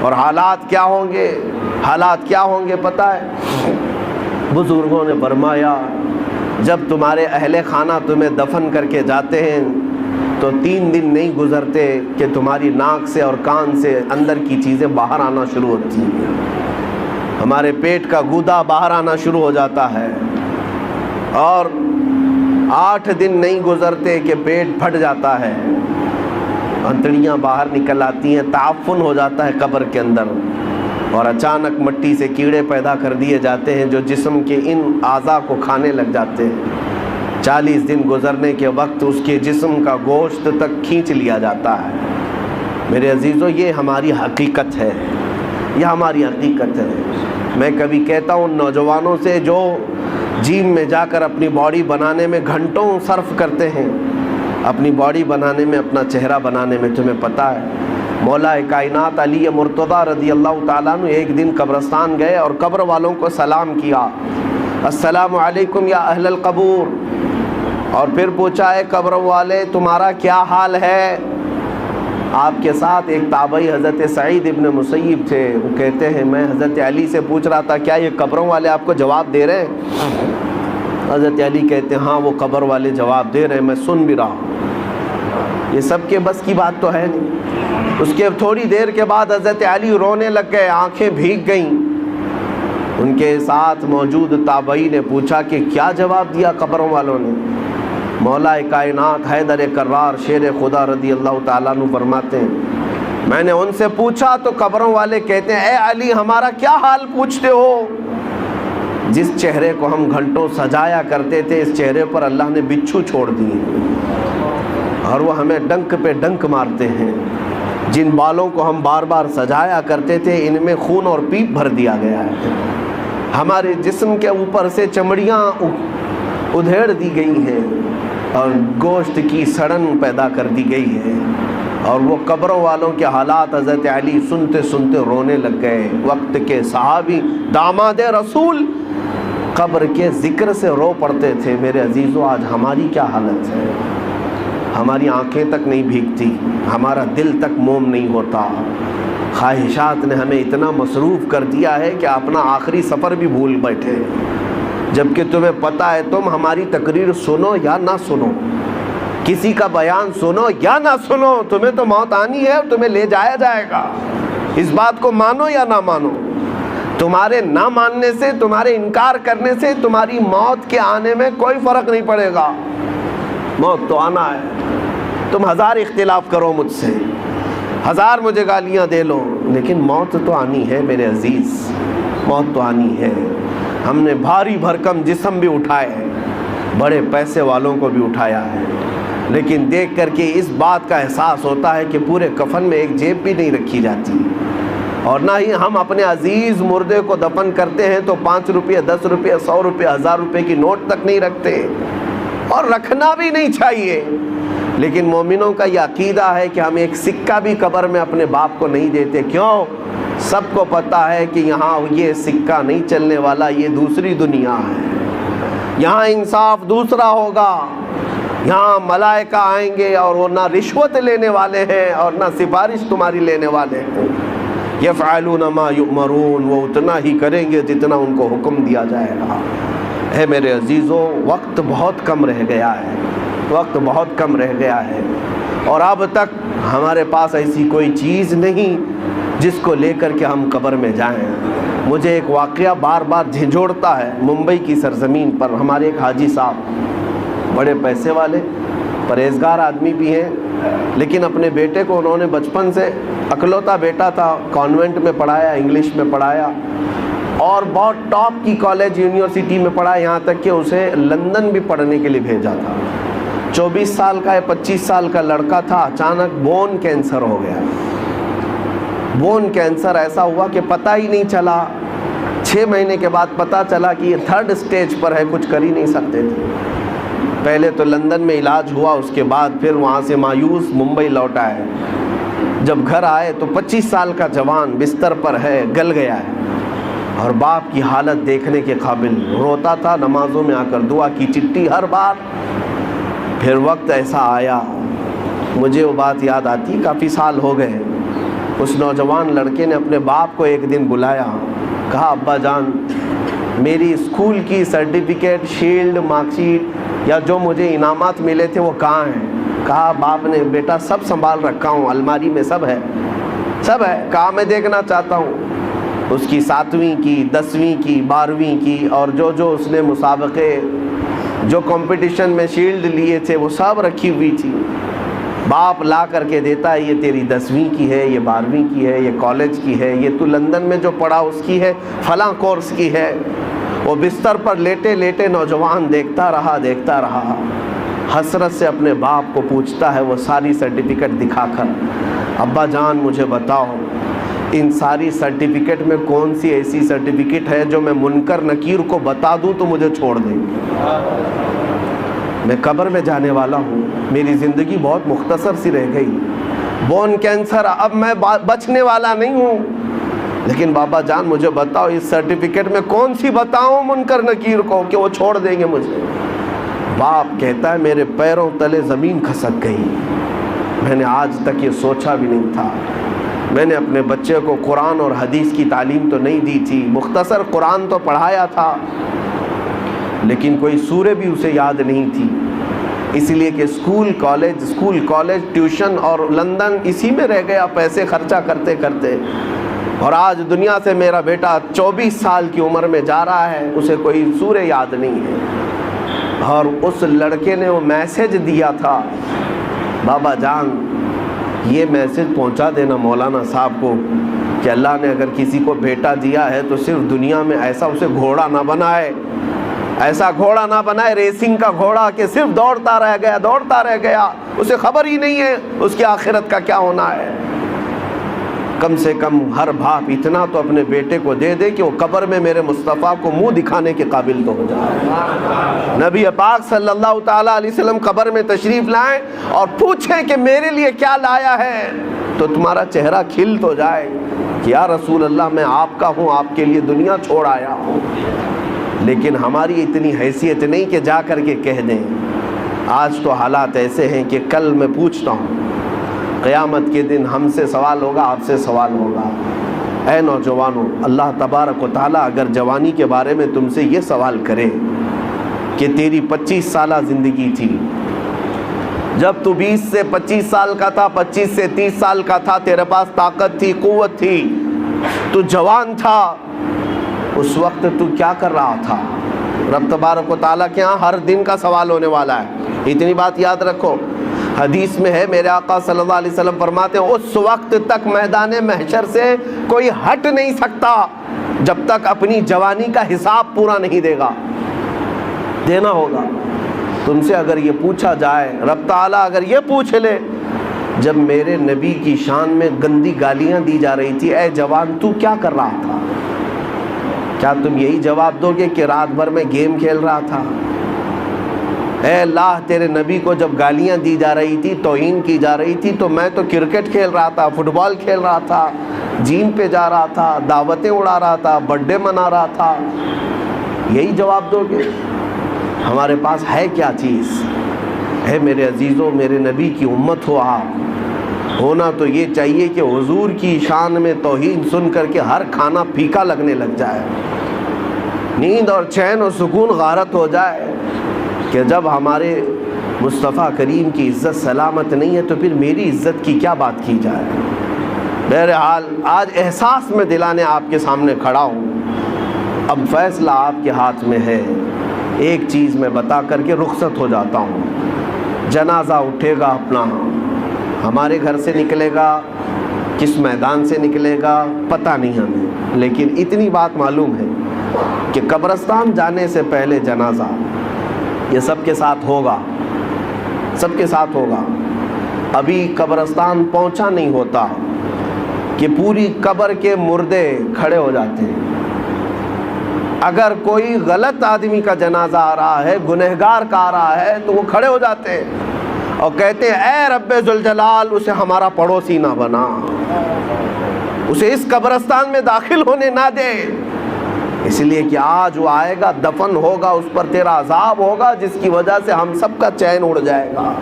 اور حالات کیا ہوں گے، حالات کیا ہوں گے پتہ ہے؟ بزرگوں نے فرمایا جب تمہارے اہل خانہ تمہیں دفن کر کے جاتے ہیں تو 3 دن نہیں گزرتے کہ تمہاری ناک سے اور کان سے اندر کی چیزیں باہر آنا شروع ہوتی ہیں، ہمارے پیٹ کا گودا باہر آنا شروع ہو جاتا ہے، اور 8 دن نہیں گزرتے کہ پیٹ پھٹ جاتا ہے، انتڑیاں باہر نکل آتی ہیں، تعفن ہو جاتا ہے قبر کے اندر، اور اچانک مٹی سے کیڑے پیدا کر دیے جاتے ہیں جو جسم کے ان اعضاء کو کھانے لگ جاتے ہیں۔ 40 دن گزرنے کے وقت اس کے جسم کا گوشت تک کھینچ لیا جاتا ہے۔ میرے عزیزو، یہ ہماری حقیقت ہے، یہ ہماری حقیقت ہے۔ میں کبھی کہتا ہوں نوجوانوں سے جو جیم میں جا کر اپنی باڈی بنانے میں گھنٹوں صرف کرتے ہیں، اپنی باڈی بنانے میں، اپنا چہرہ بنانے میں، تمہیں پتہ ہے مولا کائنات علی مرتضیٰ رضی اللہ تعالیٰ عنہ ایک دن قبرستان گئے اور قبر والوں کو سلام کیا، السلام علیکم یا اہل القبور، اور پھر پوچھا اے قبر والے تمہارا کیا حال ہے؟ آپ کے ساتھ ایک تابعی حضرت سعید ابن مسیب تھے، وہ کہتے ہیں میں حضرت علی سے پوچھ رہا تھا کیا یہ قبروں والے آپ کو جواب دے رہے ہیں؟ حضرت علی کہتے ہیں ہاں وہ قبر والے جواب دے رہے ہیں، میں سن بھی رہا ہوں۔ یہ سب کے بس کی بات تو ہے نہیں۔ اس کے تھوڑی دیر کے بعد حضرت علی رونے لگ گئے، آنکھیں بھیگ گئیں۔ ان کے ساتھ موجود تابعی نے پوچھا کہ کیا جواب دیا قبروں والوں نے؟ مولا کائنات حیدر کرار شیر خدا رضی اللہ تعالیٰ عنہ فرماتے ہیں میں نے ان سے پوچھا تو قبروں والے کہتے ہیں اے علی ہمارا کیا حال پوچھتے ہو؟ جس چہرے کو ہم گھنٹوں سجایا کرتے تھے اس چہرے پر اللہ نے بچھو چھوڑ دیے اور وہ ہمیں ڈنک پہ ڈنک مارتے ہیں۔ جن بالوں کو ہم بار بار سجایا کرتے تھے ان میں خون اور پیپ بھر دیا گیا ہے۔ ہمارے جسم کے اوپر سے چمڑیاں ادھیڑ دی گئی ہیں اور گوشت کی سڑن پیدا کر دی گئی ہے، اور وہ قبروں والوں کے حالات حضرت علی سنتے سنتے رونے لگ گئے۔ وقت کے صحابی داماد رسول قبر کے ذکر سے رو پڑتے تھے۔ میرے عزیزو، آج ہماری کیا حالت ہے؟ ہماری آنکھیں تک نہیں بھیگتی، ہمارا دل تک موم نہیں ہوتا۔ خواہشات نے ہمیں اتنا مصروف کر دیا ہے کہ اپنا آخری سفر بھی بھول بیٹھے، جبکہ تمہیں پتہ ہے تم ہماری تقریر سنو یا نہ سنو، کسی کا بیان سنو یا نہ سنو، تمہیں تو موت آنی ہے اور تمہیں لے جایا جائے گا۔ اس بات کو مانو یا نہ مانو، تمہارے نہ ماننے سے، تمہارے انکار کرنے سے تمہاری موت کے آنے میں کوئی فرق نہیں پڑے گا۔ موت تو آنا ہے، تم 1000 اختلاف کرو مجھ سے، 1000 مجھے گالیاں دے لو، لیکن موت تو آنی ہے میرے عزیز، موت تو آنی ہے۔ ہم نے بھاری بھرکم جسم بھی اٹھائے ہیں، بڑے پیسے والوں کو بھی اٹھایا ہے، لیکن دیکھ کر کے اس بات کا احساس ہوتا ہے کہ پورے کفن میں ایک جیب بھی نہیں رکھی جاتی، اور نہ ہی ہم اپنے عزیز مردے کو دفن کرتے ہیں تو 5 روپے 10 روپے 100 روپے 1000 روپے کی نوٹ تک نہیں رکھتے، اور رکھنا بھی نہیں چاہیے۔ لیکن مومنوں کا یہ عقیدہ ہے کہ ہم ایک سکہ بھی قبر میں اپنے باپ کو نہیں دیتے۔ کیوں؟ سب کو پتہ ہے کہ یہاں یہ سکہ نہیں چلنے والا، یہ دوسری دنیا ہے، یہاں انصاف دوسرا ہوگا، یہاں ملائکہ آئیں گے اور وہ نہ رشوت لینے والے ہیں اور نہ سفارش تمہاری لینے والے ہیں۔ یفعلون ما یؤمرون، وہ اتنا ہی کریں گے جتنا ان کو حکم دیا جائے گا۔ اے میرے عزیزو، وقت بہت کم رہ گیا ہے، وقت بہت کم رہ گیا ہے، اور اب تک ہمارے پاس ایسی کوئی چیز نہیں جس کو لے کر کے ہم قبر میں جائیں۔ مجھے ایک واقعہ بار بار جھنجھوڑتا ہے۔ ممبئی کی سرزمین پر ہمارے ایک حاجی صاحب، بڑے پیسے والے، پرہیزگار آدمی بھی ہیں، لیکن اپنے بیٹے کو انہوں نے بچپن سے، اکلوتا بیٹا تھا، کانوینٹ میں پڑھایا، انگلش میں پڑھایا، اور بہت ٹاپ کی کالج یونیورسٹی میں پڑھا، یہاں تک کہ اسے لندن بھی پڑھنے کے لیے بھیجا تھا۔ 24 سال کا یا 25 سال کا لڑکا تھا، اچانک بون کینسر ہو گیا۔ بون کینسر ایسا ہوا کہ پتہ ہی نہیں چلا، 6 مہینے کے بعد پتہ چلا کہ یہ 3rd سٹیج پر ہے، کچھ کر ہی نہیں سکتے تھے۔ پہلے تو لندن میں علاج ہوا، اس کے بعد پھر وہاں سے مایوس ممبئی لوٹ آئے۔ جب گھر آئے تو 25 سال کا جوان بستر پر ہے، گل گیا ہے، اور باپ کی حالت دیکھنے کے قابل، روتا تھا، نمازوں میں آ کر دعا کی چٹھی ہر بار۔ پھر وقت ایسا آیا، مجھے وہ بات یاد آتی، کافی سال ہو گئے، اس نوجوان لڑکے نے اپنے باپ کو ایک دن بلایا، کہا ابا جان میری اسکول کی سرٹیفکیٹ، شیلڈ، مارک شیٹ یا جو مجھے انعامات ملے تھے وہ کہاں ہیں؟ کہا باپ نے بیٹا سب سنبھال رکھا ہوں، الماری میں سب ہے، سب ہے۔ کہا میں دیکھنا چاہتا ہوں۔ اس کی 7ویں کی، 10ویں کی، 12ویں کی اور جو اس نے مسابقے جو کمپٹیشن میں شیلڈ لیے تھے وہ سب رکھی ہوئی تھی۔ باپ لا کر کے دیتا ہے، یہ تیری 10ویں کی ہے، یہ 12ویں کی ہے، یہ کالج کی ہے، یہ تو لندن میں جو پڑھا اس کی ہے، فلاں کورس کی ہے۔ وہ بستر پر لیٹے لیٹے نوجوان دیکھتا رہا، حسرت سے اپنے باپ کو پوچھتا ہے وہ ساری سرٹیفکیٹ دکھا کر، ابا جان مجھے بتاؤ ان ساری سرٹیفکیٹ میں کون سی ایسی سرٹیفکیٹ ہے جو میں منکر نکیر کو بتا دوں تو مجھے چھوڑ دیں گے؟ میں قبر میں جانے والا ہوں، میری زندگی بہت مختصر سی رہ گئی، بون کینسر، اب میں بچنے والا نہیں ہوں، لیکن بابا جان مجھے بتاؤ اس سرٹیفکیٹ میں کون سی بتاؤں منکر نکیر کو کہ وہ چھوڑ دیں گے مجھے؟ باپ کہتا ہے میرے پیروں تلے زمین کھسک گئی، میں نے آج تک یہ سوچا بھی نہیں تھا۔ میں نے اپنے بچے کو قرآن اور حدیث کی تعلیم تو نہیں دی تھی، مختصر قرآن تو پڑھایا تھا، لیکن کوئی سورہ بھی اسے یاد نہیں تھی، اس لیے کہ اسکول کالج ٹیوشن اور لندن اسی میں رہ گیا پیسے خرچہ کرتے کرتے۔ اور آج دنیا سے میرا بیٹا 24 سال کی عمر میں جا رہا ہے، اسے کوئی سورہ یاد نہیں ہے۔ اور اس لڑکے نے وہ میسج دیا تھا، بابا جان یہ میسج پہنچا دینا مولانا صاحب کو کہ اللہ نے اگر کسی کو بیٹا دیا ہے تو صرف دنیا میں ایسا اسے گھوڑا نہ بنائے، ایسا گھوڑا نہ بنائے ریسنگ کا گھوڑا کہ صرف دوڑتا رہ گیا، اسے خبر ہی نہیں ہے اس کی آخرت کا کیا ہونا ہے۔ کم سے کم ہر باپ اتنا تو اپنے بیٹے کو دے دے کہ وہ قبر میں میرے مصطفیٰ کو منہ دکھانے کے قابل تو ہو جائے۔ نبی پاک صلی اللہ تعالیٰ علیہ وسلم قبر میں تشریف لائیں اور پوچھیں کہ میرے لیے کیا لایا ہے تو تمہارا چہرہ کھل تو جائے کہ یا رسول اللہ میں آپ کا ہوں، آپ کے لیے دنیا چھوڑ آیا ہوں۔ لیکن ہماری اتنی حیثیت نہیں کہ جا کر کے کہہ دیں۔ آج تو حالات ایسے ہیں کہ کل میں پوچھتا ہوں، قیامت کے دن ہم سے سوال ہوگا، آپ سے سوال ہوگا۔ اے نوجوانوں، اللہ تبارک و تعالیٰ اگر جوانی کے بارے میں تم سے یہ سوال کرے کہ تیری 25 سالہ زندگی تھی، جب تو 20 سے 25 سال کا تھا، 25 سے 30 سال کا تھا، تیرے پاس طاقت تھی، قوت تھی، تو جوان تھا، اس وقت تو کیا کر رہا تھا؟ رب تبارک و تعالیٰ کے ہاں ہر دن کا سوال ہونے والا ہے، اتنی بات یاد رکھو۔ حدیث میں ہے میرے آقا صلی اللہ علیہ وسلم فرماتے ہیں اس وقت تک میدان محشر سے کوئی ہٹ نہیں سکتا جب تک اپنی جوانی کا حساب پورا نہیں دے گا، دینا ہوگا۔ تم سے اگر یہ پوچھا جائے، رب تعالیٰ اگر یہ پوچھ لے جب میرے نبی کی شان میں گندی گالیاں دی جا رہی تھی، اے جوان تو کیا کر رہا تھا؟ کیا تم یہی جواب دو گے کہ رات بھر میں گیم کھیل رہا تھا؟ اے اللہ تیرے نبی کو جب گالیاں دی جا رہی تھی، توہین کی جا رہی تھی، تو میں تو کرکٹ کھیل رہا تھا، فٹ بال کھیل رہا تھا، جیم پہ جا رہا تھا، دعوتیں اڑا رہا تھا، برتھ ڈے منا رہا تھا، یہی جواب دو گے؟ ہمارے پاس ہے کیا چیز؟ ہے میرے عزیزوں، میرے نبی کی امت ہو آپ، ہونا تو یہ چاہیے کہ حضور کی شان میں توہین سن کر کے ہر کھانا پھیکا لگنے لگ جائے، نیند اور چین اور سکون غارت ہو جائے کہ جب ہمارے مصطفیٰ کریم کی عزت سلامت نہیں ہے تو پھر میری عزت کی کیا بات کی جائے۔ بہرحال آج احساس میں دلانے آپ کے سامنے کھڑا ہوں، اب فیصلہ آپ کے ہاتھ میں ہے۔ ایک چیز میں بتا کر کے رخصت ہو جاتا ہوں، جنازہ اٹھے گا اپنا، ہمارے گھر سے نکلے گا، کس میدان سے نکلے گا پتہ نہیں ہمیں، لیکن اتنی بات معلوم ہے کہ قبرستان جانے سے پہلے جنازہ یہ سب کے ساتھ ہوگا، سب کے ساتھ ہوگا۔ ابھی قبرستان پہنچا نہیں ہوتا کہ پوری قبر کے مردے کھڑے ہو جاتے ہیں۔ اگر کوئی غلط آدمی کا جنازہ آ رہا ہے، گنہگار کا آ رہا ہے، تو وہ کھڑے ہو جاتے ہیں اور کہتے ہیں اے رب ذوالجلال اسے ہمارا پڑوسی نہ بنا، اسے اس قبرستان میں داخل ہونے نہ دے، اس لیے کہ آج وہ آئے گا، دفن ہوگا، اس پر تیرا عذاب ہوگا، جس کی وجہ سے ہم سب کا چین اڑ جائے گا۔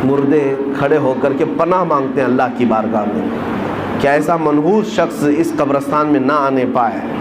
مردے کھڑے ہو کر کے پناہ مانگتے ہیں اللہ کی بارگاہ میں کہ ایسا منحوس شخص اس قبرستان میں نہ آنے پائے.